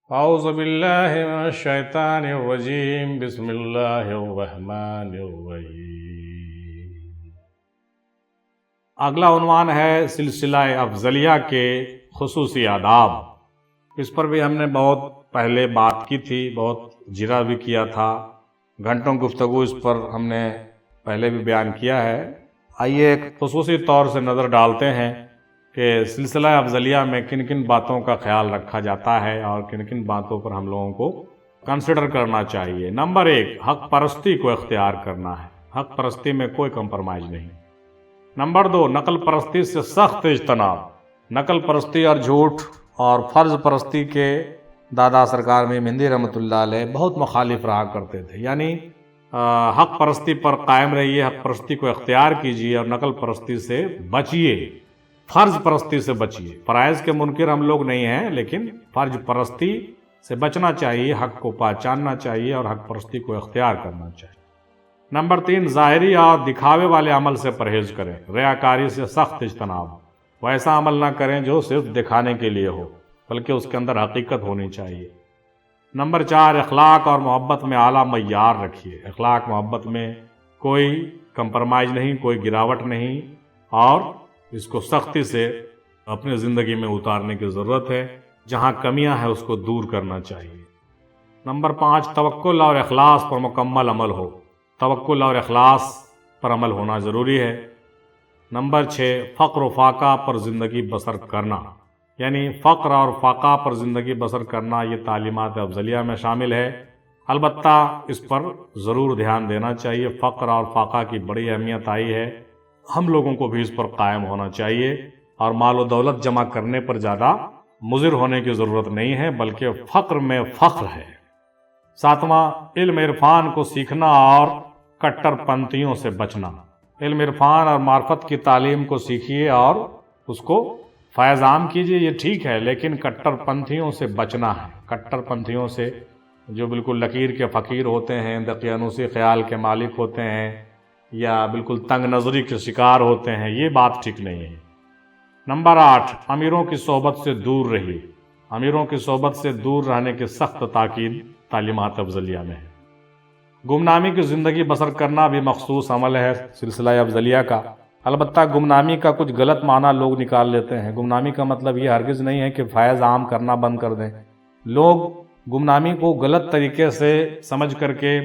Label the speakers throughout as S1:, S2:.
S1: اعوذ باللہ من الشیطان الرجیم بسم اللہ الرحمن الرحیم۔ اگلا عنوان ہے سلسلہ افضلیہ کے خصوصی آداب۔ اس پر بھی ہم نے بہت پہلے بات کی تھی، بہت جرا بھی کیا تھا، گھنٹوں گفتگو اس پر ہم نے پہلے بھی بیان کیا ہے۔ آئیے ایک خصوصی طور سے نظر ڈالتے ہیں کہ سلسلہ افضلیہ میں کن کن باتوں کا خیال رکھا جاتا ہے اور کن کن باتوں پر ہم لوگوں کو کنسیڈر کرنا چاہیے۔ نمبر 1، حق پرستی کو اختیار کرنا ہے، حق پرستی میں کوئی کمپرمائز نہیں۔ نمبر 2، نقل پرستی سے سخت اجتناب۔ نقل پرستی اور جھوٹ اور فرض پرستی کے دادا سرکار میم ہندی رحمۃ اللہ علیہ بہت مخالف رہا کرتے تھے، یعنی حق پرستی پر قائم رہیے، حق پرستی کو اختیار کیجیے اور نقل پرستی سے بچیے، فرض پرستی سے بچیے۔ فرائض کے منکر ہم لوگ نہیں ہیں، لیکن فرض پرستی سے بچنا چاہیے، حق کو پہچاننا چاہیے اور حق پرستی کو اختیار کرنا چاہیے۔ نمبر 3، ظاہری اور دکھاوے والے عمل سے پرہیز کریں، ریاکاری سے سخت اجتناب۔ ویسا عمل نہ کریں جو صرف دکھانے کے لیے ہو، بلکہ اس کے اندر حقیقت ہونی چاہیے۔ نمبر 4، اخلاق اور محبت میں اعلیٰ معیار رکھیے۔ اخلاق محبت میں کوئی کمپرمائز نہیں، کوئی گراوٹ نہیں، اور اس کو سختی سے اپنی زندگی میں اتارنے کی ضرورت ہے۔ جہاں کمیاں ہیں اس کو دور کرنا چاہیے۔ نمبر 5، توکل اور اخلاص پر مکمل عمل ہو۔ توکل اور اخلاص پر عمل ہونا ضروری ہے۔ نمبر 6، فقر و فاقہ پر زندگی بسر کرنا، یعنی فقر اور فاقہ پر زندگی بسر کرنا یہ تعلیمات افضلیہ میں شامل ہے۔ البتہ اس پر ضرور دھیان دینا چاہیے، فقر اور فاقہ کی بڑی اہمیت آئی ہے، ہم لوگوں کو بھی اس پر قائم ہونا چاہیے، اور مال و دولت جمع کرنے پر زیادہ مضر ہونے کی ضرورت نہیں ہے، بلکہ فقر میں فخر ہے۔ 7واں، علم عرفان کو سیکھنا اور کٹر پنتھیوں سے بچنا۔ علم عرفان اور معرفت کی تعلیم کو سیکھیے اور اس کو فیض عام کیجیے، یہ ٹھیک ہے، لیکن کٹر پنتھیوں سے بچنا ہے۔ کٹر پنتھیوں سے جو بالکل لکیر کے فقیر ہوتے ہیں، دقیانوسی خیال کے مالک ہوتے ہیں، یا بالکل تنگ نظری کے شکار ہوتے ہیں، یہ بات ٹھیک نہیں ہے۔ نمبر 8، امیروں کی صحبت سے دور رہیے۔ امیروں کی صحبت سے دور رہنے کی سخت تاکید تعلیمات افضلیہ میں ہے۔ گمنامی کی زندگی بسر کرنا بھی مخصوص عمل ہے سلسلہ افضلیہ کا۔ البتہ گمنامی کا کچھ غلط معنی لوگ نکال لیتے ہیں۔ گمنامی کا مطلب یہ ہرگز نہیں ہے کہ فیض عام کرنا بند کر دیں۔ لوگ گمنامی کو غلط طریقے سے سمجھ کر کے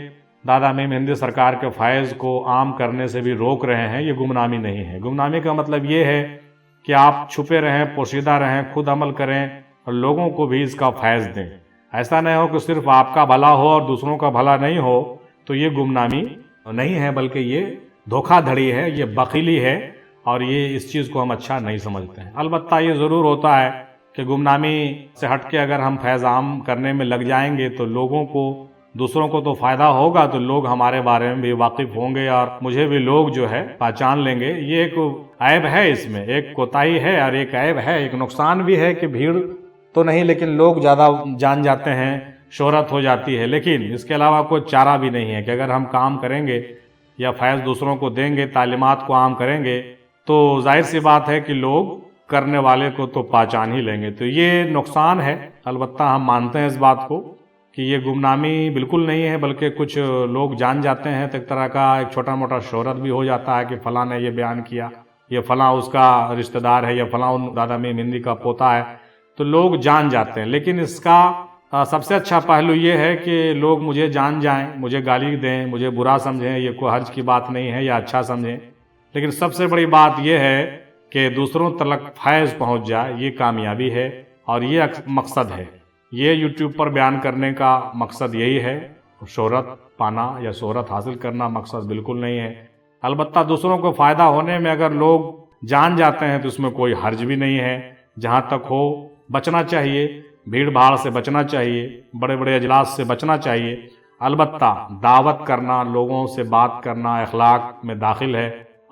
S1: دادا میم ہندی سرکار کے فیض کو عام کرنے سے بھی روک رہے ہیں، یہ گمنامی نہیں ہے۔ گمنامی کا مطلب یہ ہے کہ آپ چھپے رہیں، پوشیدہ رہیں، خود عمل کریں اور لوگوں کو بھی اس کا فیض دیں۔ ایسا نہیں ہو کہ صرف آپ کا بھلا ہو اور دوسروں کا بھلا نہیں ہو، تو یہ گمنامی نہیں ہے، بلکہ یہ دھوکہ دھڑی ہے، یہ بخیلی ہے، اور یہ اس چیز کو ہم اچھا نہیں سمجھتے ہیں۔ البتہ یہ ضرور ہوتا ہے کہ گمنامی سے ہٹ کے اگر ہم فیض عام کرنے میں لگ جائیں گے تو لوگوں کو، دوسروں کو تو فائدہ ہوگا، تو لوگ ہمارے بارے میں بھی واقف ہوں گے اور مجھے بھی لوگ جو ہے پہچان لیں گے۔ یہ ایک عیب ہے، اس میں ایک کوتاہی ہے اور ایک عیب ہے، ایک نقصان بھی ہے کہ بھیڑ تو نہیں لیکن لوگ زیادہ جان جاتے ہیں، شہرت ہو جاتی ہے۔ لیکن اس کے علاوہ کوئی چارہ بھی نہیں ہے کہ اگر ہم کام کریں گے یا فیض دوسروں کو دیں گے، تعلیمات کو عام کریں گے، تو ظاہر سی بات ہے کہ لوگ کرنے والے کو تو پہچان ہی لیں گے۔ تو یہ نقصان ہے۔ البتہ ہم مانتے ہیں اس بات کو کہ یہ گمنامی بالکل نہیں ہے، بلکہ کچھ لوگ جان جاتے ہیں، تو ایک طرح کا ایک چھوٹا موٹا شہرت بھی ہو جاتا ہے کہ فلاں نے یہ بیان کیا، یہ فلاں اس کا رشتہ دار ہے، یا فلاں دادا میم ہندی کا پوتا ہے، تو لوگ جان جاتے ہیں۔ لیکن اس کا سب سے اچھا پہلو یہ ہے کہ لوگ مجھے جان جائیں، مجھے گالی دیں، مجھے برا سمجھیں، یہ کوئی حرج کی بات نہیں ہے، یا اچھا سمجھیں، لیکن سب سے بڑی بات یہ ہے کہ دوسروں تک فیض پہنچ جائے، یہ کامیابی ہے اور یہ مقصد ہے۔ یہ یوٹیوب پر بیان کرنے کا مقصد یہی ہے، شہرت پانا یا شہرت حاصل کرنا مقصد بالکل نہیں ہے۔ البتہ دوسروں کو فائدہ ہونے میں اگر لوگ جان جاتے ہیں تو اس میں کوئی حرج بھی نہیں ہے۔ جہاں تک ہو بچنا چاہیے، بھیڑ بھاڑ سے بچنا چاہیے، بڑے بڑے اجلاس سے بچنا چاہیے۔ البتہ دعوت کرنا، لوگوں سے بات کرنا اخلاق میں داخل ہے،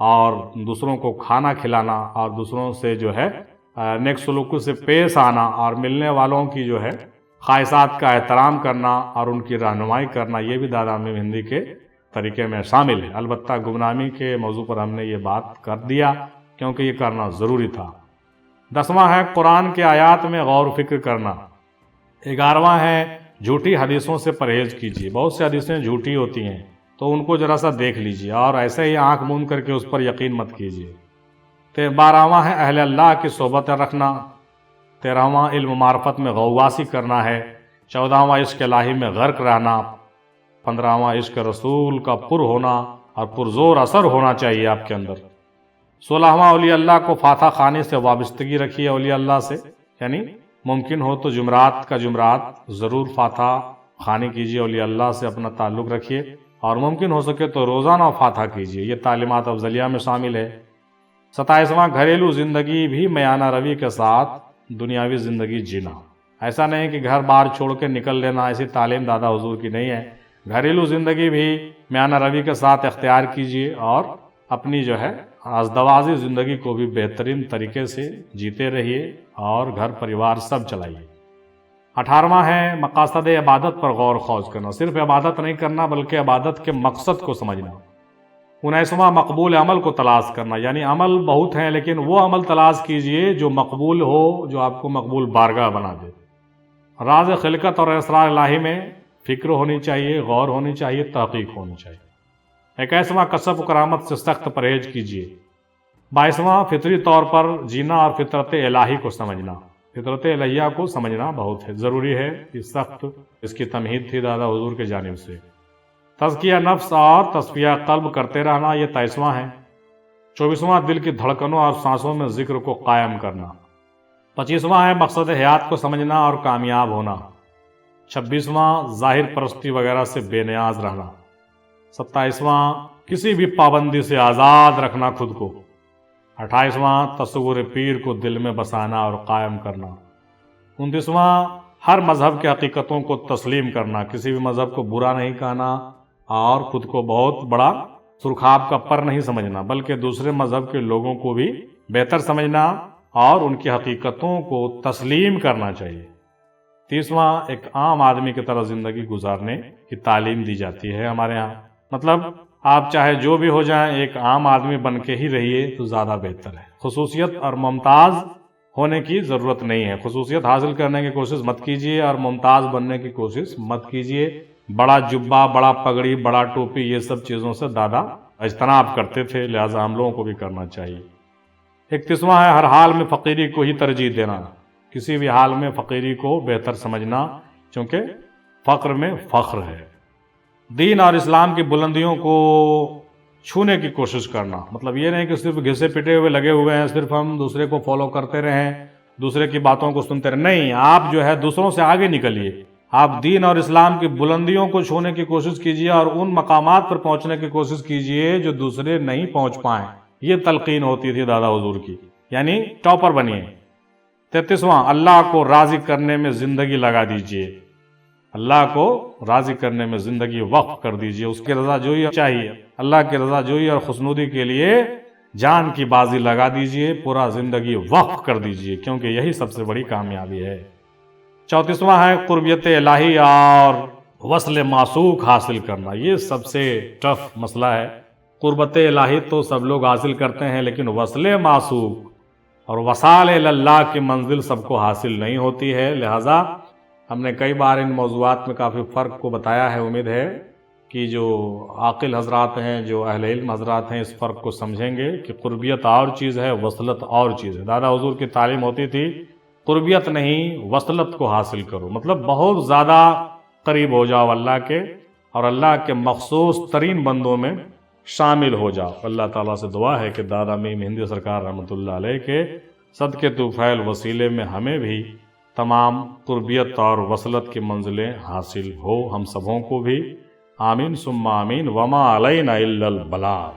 S1: اور دوسروں کو کھانا کھلانا اور دوسروں سے جو ہے نیک سلوک سے پیش آنا اور ملنے والوں کی جو ہے خواہشات کا احترام کرنا اور ان کی رہنمائی کرنا، یہ بھی دادا میم ہندی کے طریقے میں شامل ہے۔ البتہ گمنامی کے موضوع پر ہم نے یہ بات کر دیا کیونکہ یہ کرنا ضروری تھا۔ 10واں ہے قرآن کے آیات میں غور و فکر کرنا۔ 11واں ہے جھوٹی حدیثوں سے پرہیز کیجیے. بہت سی حدیثیں جھوٹی ہوتی ہیں تو ان کو ذرا سا دیکھ لیجیے اور ایسے ہی آنکھ موند کر کے اس پر یقین مت کیجیے. 12واں ہے اہل اللہ کی صحبت رکھنا. 13واں علم معرفت میں غواصی کرنا ہے. 14واں عشق الہی میں غرق رہنا. 15واں عشق رسول کا پر ہونا اور پرزور اثر ہونا چاہیے آپ کے اندر. 16واں اولیاء اللہ کو فاتح خانی سے وابستگی رکھیے. اولیاء اللہ سے یعنی ممکن ہو تو جمعرات کا جمعرات ضرور فاتح خانی کیجیے. اولیاء اللہ سے اپنا تعلق رکھیے اور ممکن ہو سکے تو روزانہ فاتح کیجیے. یہ تعلیمات افضلیہ میں شامل ہے. 27واں گھریلو زندگی بھی میانہ روی کے ساتھ دنیاوی زندگی جینا. ایسا نہیں کہ گھر بار چھوڑ کے نکل لینا، ایسی تعلیم دادا حضور کی نہیں ہے. گھریلو زندگی بھی میانہ روی کے ساتھ اختیار کیجیے اور اپنی جو ہے ازدواجی زندگی کو بھی بہترین طریقے سے جیتے رہیے اور گھر پریوار سب چلائیے. 18واں ہے مقاصد عبادت پر غور خوض کرنا. صرف عبادت نہیں کرنا بلکہ عبادت کے مقصد کو سمجھنا. 19واں مقبول عمل کو تلاش کرنا. یعنی عمل بہت ہیں لیکن وہ عمل تلاش کیجئے جو مقبول ہو، جو آپ کو مقبول بارگاہ بنا دے. راز خلقت اور اسرار الہی میں فکر ہونی چاہیے، غور ہونی چاہیے، تحقیق ہونی چاہیے. 21واں کسب و کرامت سے سخت پرہیز کیجیے. 22واں فطری طور پر جینا اور فطرت الہی کو سمجھنا. فطرت الہیہ کو سمجھنا بہت ہے ضروری ہے. یہ سخت اس کی تمہید تھی دادا حضور کے جانب سے. تزکیہ نفس اور تصفیہ قلب کرتے رہنا، یہ 23واں ہے. 24واں دل کی دھڑکنوں اور سانسوں میں ذکر کو قائم کرنا. 25واں ہے مقصد حیات کو سمجھنا اور کامیاب ہونا. 26واں ظاہر پرستی وغیرہ سے بے نیاز رہنا. 27واں کسی بھی پابندی سے آزاد رکھنا خود کو. 28واں تصور پیر کو دل میں بسانا اور قائم کرنا. 29واں ہر مذہب کے حقیقتوں کو تسلیم کرنا، کسی بھی مذہب کو برا نہیں کہنا اور خود کو بہت بڑا سرخاب کا پر نہیں سمجھنا بلکہ دوسرے مذہب کے لوگوں کو بھی بہتر سمجھنا اور ان کی حقیقتوں کو تسلیم کرنا چاہیے. 30واں ایک عام آدمی کی طرح زندگی گزارنے کی تعلیم دی جاتی ہے ہمارے ہاں. مطلب آپ چاہے جو بھی ہو جائیں ایک عام آدمی بن کے ہی رہیے تو زیادہ بہتر ہے. خصوصیت اور ممتاز ہونے کی ضرورت نہیں ہے. خصوصیت حاصل کرنے کی کوشش مت کیجیے اور ممتاز بننے کی کوشش مت کیجیے. بڑا جبہ، بڑا پگڑی، بڑا ٹوپی، یہ سب چیزوں سے دادا اجتناب کرتے تھے، لہٰذا ہم لوگوں کو بھی کرنا چاہیے. 31واں ہے ہر حال میں فقیری کو ہی ترجیح دینا. کسی بھی حال میں فقیری کو بہتر سمجھنا چونکہ فقر میں فخر ہے. دین اور اسلام کی بلندیوں کو چھونے کی کوشش کرنا. مطلب یہ نہیں کہ صرف گھسے پٹے ہوئے لگے ہوئے ہیں، صرف ہم دوسرے کو فالو کرتے رہیں، دوسرے کی باتوں کو سنتے رہیں. نہیں، آپ جو ہے دوسروں سے آگے نکلیے. آپ دین اور اسلام کی بلندیوں کو چھونے کی کوشش کیجیے اور ان مقامات پر پہنچنے کی کوشش کیجیے جو دوسرے نہیں پہنچ پائیں. یہ تلقین ہوتی تھی دادا حضور کی، یعنی ٹاپر بنیے. 33واں اللہ کو راضی کرنے میں زندگی لگا دیجیے. اللہ کو راضی کرنے میں زندگی وقف کر دیجیے. اس کی رضا جوئی چاہیے. اللہ کی رضا جوئی اور خوشنودی کے لیے جان کی بازی لگا دیجیے، پورا زندگی وقف کر دیجیے کیونکہ یہی سب سے بڑی کامیابی ہے. 34واں ہے قربیت الہی اور وصل معشوق حاصل کرنا. یہ سب سے ٹف مسئلہ ہے. قربت الہی تو سب لوگ حاصل کرتے ہیں لیکن وصل معشوق اور وصال اللہ کی منزل سب کو حاصل نہیں ہوتی ہے. لہٰذا ہم نے کئی بار ان موضوعات میں کافی فرق کو بتایا ہے. امید ہے کہ جو عاقل حضرات ہیں، جو اہل علم حضرات ہیں، اس فرق کو سمجھیں گے کہ قربیت اور چیز ہے، وصلت اور چیز ہے. دادا حضور کی تعلیم ہوتی تھی قربیت نہیں، وصلت کو حاصل کرو. مطلب بہت زیادہ قریب ہو جاؤ اللہ کے اور اللہ کے مخصوص ترین بندوں میں شامل ہو جاؤ. اللہ تعالیٰ سے دعا ہے کہ دادا میم ہندی سرکار رحمۃ اللہ علیہ کے صدقے طفیل وسیلے میں ہمیں بھی تمام قربیت اور وصلت کی منزلیں حاصل ہو، ہم سبوں کو بھی. آمین ثم آمین. وما علینا الا البلاغ.